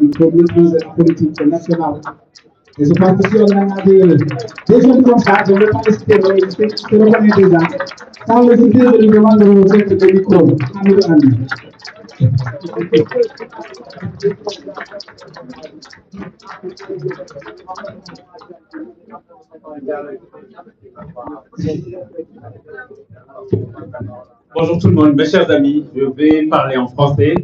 il faut maîtriser la politique nationale. Et je pense que si on a des jeunes comme ça, je ne vais pas les citer, je le connais déjà. Sans les citer, je lui demande de vous dire que le micro. Bonjour tout le monde, mes chers amis, je vais parler en français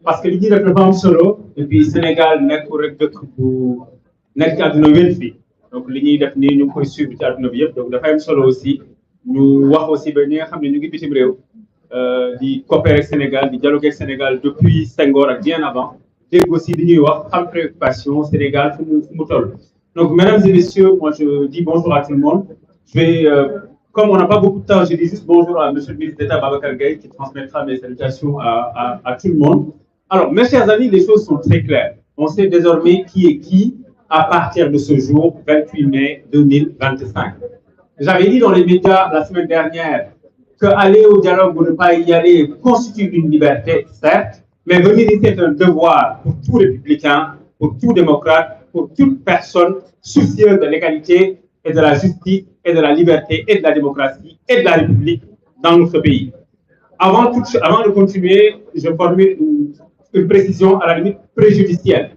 parce que l'idée de pas solo et puis Sénégal n'est pour nekk ci àdduna wér fi donc li ñuy def nii ñu ngi koy suivre ci àdduna bi yëpp donc dafa am solo aussi ñu wax aussi ba ñi nga xam ne ñu ngi bitim réew di coopérer ak Sénégal di dialoguer ak Sénégal depuis Senghor ak bien avant dégg aussi li ñuy wax xam préoccupation Sénégal fu mu toll. Donc mesdames et messieurs, moi je dis bonjour à tout le monde. Je vais comme on n'a pas beaucoup de temps, je dis juste bonjour à monsieur le ministre d'État Babacar Gaye qui transmettra mes salutations à tout le monde. Alors mes chers amis, les choses sont très claires. On sait désormais qui est qui à partir de ce jour 28 mai 2025. J'avais dit dans les médias la semaine dernière qu'aller au dialogue ou ne pas y aller constitue une liberté, certes, mais venir ici est un devoir pour tout républicain, pour tout démocrate, pour toute personne soucieuse de l'égalité et de la justice et de la liberté et de la démocratie et de la République dans notre pays. Avant de continuer, je formule une précision à la limite préjudicielle.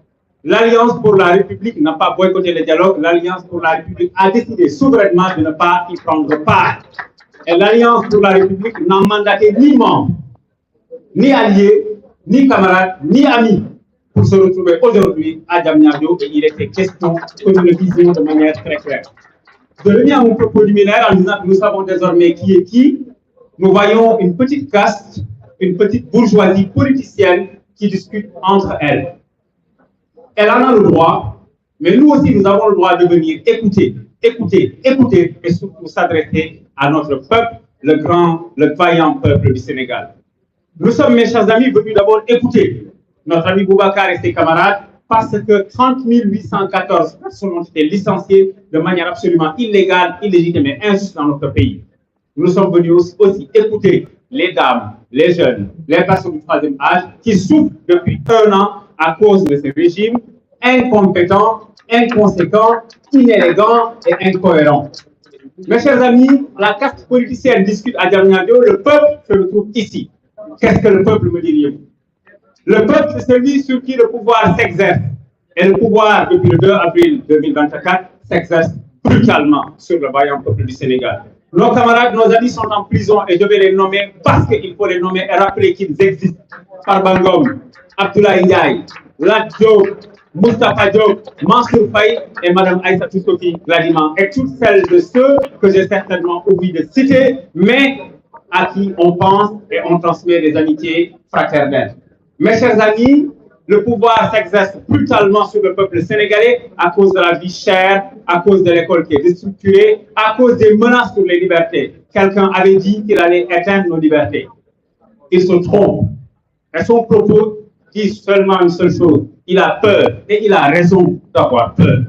L'Alliance pour la République n'a pas boycotté le dialogue. L'Alliance pour la République a décidé souverainement de ne pas y prendre part. Et l'Alliance pour la République n'a mandaté ni membres, ni alliés, ni camarades, ni amis pour se retrouver aujourd'hui à Diamniadio et il était question que nous le disions de manière très claire. Je reviens à mon propos liminaire en disant que nous savons désormais qui est qui. Nous voyons une petite caste, une petite bourgeoisie politicienne qui discute entre elles. Elle en a le droit, mais nous aussi, nous avons le droit de venir écouter et surtout s'adresser à notre peuple, le vaillant peuple du Sénégal. Nous sommes, mes chers amis, venus d'abord écouter notre ami Boubacar et ses camarades parce que 30 814 personnes ont été licenciées de manière absolument illégale, illégitime et injuste dans notre pays. Nous sommes venus aussi écouter les dames, les jeunes, les personnes du troisième âge qui souffrent depuis 1 an à cause de ce régime incompétent, inconséquent, inélégant et incohérent. Mes chers amis, la caste politicienne discute à Diamniadio, le peuple se retrouve ici. Qu'est-ce que le peuple, me diriez-vous? Le peuple, c'est celui sur qui le pouvoir s'exerce. Et le pouvoir, depuis le 2 avril 2024, s'exerce brutalement sur le vaillant peuple du Sénégal. Nos camarades, nos amis sont en prison et je vais les nommer parce qu'il faut les nommer et rappeler qu'ils existent. Farbangom, Abdoulaye Ndiaye, Lat Diop, Moustapha Diop, Mansour Faye et Mme Aïssatou Sophie Gladima et toutes celles de ceux que j'ai certainement oublié de citer, mais à qui on pense et on transmet des amitiés fraternelles. Mes chers amis, le pouvoir s'exerce brutalement sur le peuple sénégalais à cause de la vie chère, à cause de l'école qui est déstructurée, à cause des menaces sur les libertés. Quelqu'un avait dit qu'il allait éteindre nos libertés. Il se trompe. Et son propos dit seulement une seule chose. Il a peur et il a raison d'avoir peur.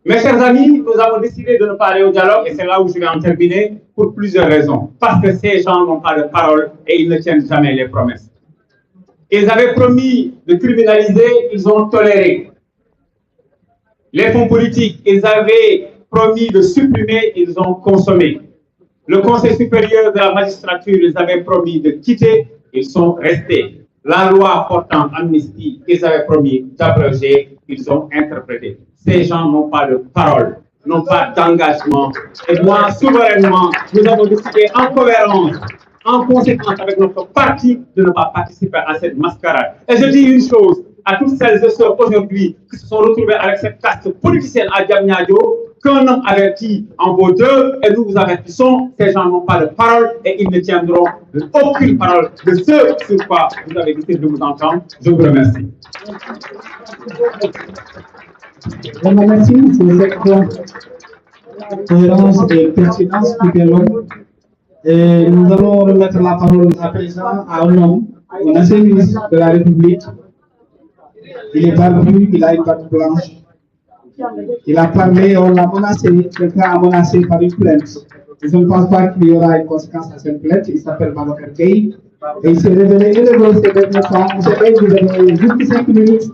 Mes chers amis, nous avons décidé de ne pas aller au dialogue et c'est là où je vais en terminer pour plusieurs raisons. Parce que ces gens n'ont pas de parole et ils ne tiennent jamais les promesses. Ils avaient promis de criminaliser, ils ont toléré. Les fonds politiques, ils avaient promis de supprimer, ils ont consommé. Le Conseil supérieur de la magistrature, ils avaient promis de quitter, ils sont restés. La loi portant amnistie, ils avaient promis d'abroger, ils ont interprété. Ces gens n'ont pas de parole, n'ont pas d'engagement. Et moi, souverainement, nous avons décidé en cohérence, en conséquence avec notre parti, de ne pas participer à cette mascarade. Et je dis une chose à toutes celles et ceux aujourd'hui qui se sont retrouvés avec cette caste politicienne à Diamniadio, qu'un homme averti en vaut deux, et nous vous avertissons, ces gens n'ont pas de parole et ils ne tiendront aucune parole de ce sur quoi vous avez décidé de vous entendre. Je vous remercie. Merci pour cette cohérence et pertinence qui est longue. Et nous allons remettre la parole à présent à un homme, un ancien ministre de la République. Il est parvenu, il a une patte blanche. Il a parlé, on l'a menacé, quelqu'un a menacé par une plainte. Je ne pense pas qu'il y aura une conséquence à cette plainte. Il s'appelle Babacar Gaye. Et il s'est révélé élégant ces derniers temps. Monsieur Bey, vous avez juste 5 minutes